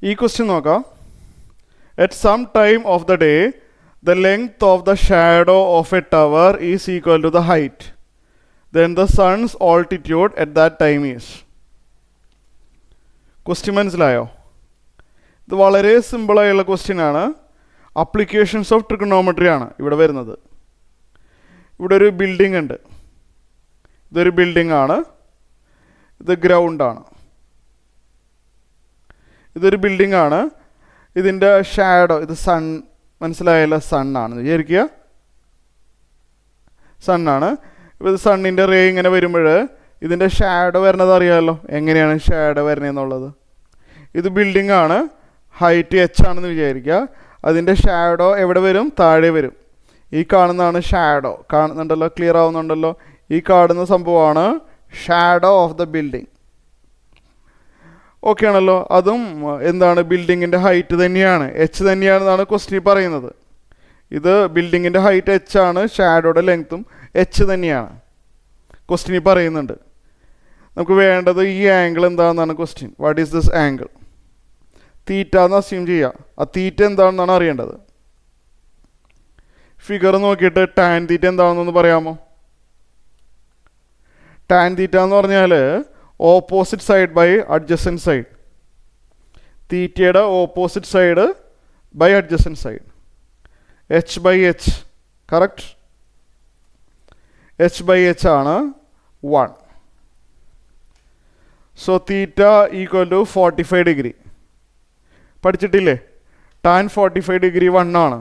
ഈ ക്വസ്റ്റ്യൻ നോക്കാം. At some time of the day the length of the shadow of a tower is equal to the height. Then the sun's altitude at that time is. Question മനസ്സിലായോ? ഇത് വളരെ സിമ്പിളായുള്ള question ആണ്. Applications of trigonometry ആണ് ഇവിടെ വരുന്നത്. ഇവിടെ ഒരു building ഉണ്ട്. ഇതൊരു ബിൽഡിംഗ് ആണ്. ഇത് ഗ്രൗണ്ടാണ്. ഇതൊരു ബിൽഡിംഗ് ആണ്. ഇതിൻ്റെ ഷാഡോ, ഇത് സൺ, മനസ്സിലായല്ലോ, സണ്ണാണ് വിചാരിക്കുക. സണ്ണാണ്. ഇപ്പോൾ ഇത് സണ്ണിൻ്റെ റേ ഇങ്ങനെ വരുമ്പോൾ ഇതിൻ്റെ ഷാഡോ വരുന്നത് അറിയാമല്ലോ. എങ്ങനെയാണ് ഷാഡോ വരുന്നതെന്നുള്ളത്. ഇത് ബിൽഡിംഗ് ആണ്. ഹൈറ്റ് എച്ച് ആണെന്ന് വിചാരിക്കുക. അതിൻ്റെ ഷാഡോ എവിടെ വരും? താഴെ വരും. ഈ കാണുന്നതാണ് ഷാഡോ. കാണുന്നുണ്ടല്ലോ, ക്ലിയർ ആവുന്നുണ്ടല്ലോ. ഈ കാണുന്ന സംഭവമാണ് shadow of the building. Okay ആണല്ലോ. അതും എന്താണ്? ബിൽഡിങ്ങിൻ്റെ ഹൈറ്റ് തന്നെയാണ്, എച്ച് തന്നെയാണെന്നാണ് ക്വസ്റ്റ്യൻ പറയുന്നത്. ഇത് ബിൽഡിങ്ങിൻ്റെ ഹൈറ്റ് എച്ച് ആണ്, ഷാഡോയുടെ ലെങ്ത്തും എച്ച് തന്നെയാണ് ക്വസ്റ്റ്യൻ പറയുന്നുണ്ട്. നമുക്ക് വേണ്ടത് ഈ ആംഗിൾ എന്താണെന്നാണ് question. What is this angle? Theta എന്ന് അസ്യൂം ചെയ്യുക. ആ തീറ്റ എന്താണെന്നാണ് അറിയേണ്ടത്. ഫിഗർ നോക്കിയിട്ട് ടാൻ തീറ്റ എന്താണെന്നൊന്ന് പറയാമോ? ടാൻ തീറ്റ എന്ന് പറഞ്ഞാൽ opposite side by adjacent side. തീറ്റയുടെ opposite side by adjacent side. H by h, correct. H by h ആണ് 1. So theta equal to 45 degree. പഠിച്ചിട്ടില്ലേ? ടാൻ 45 ഡിഗ്രി 1 ആണ്.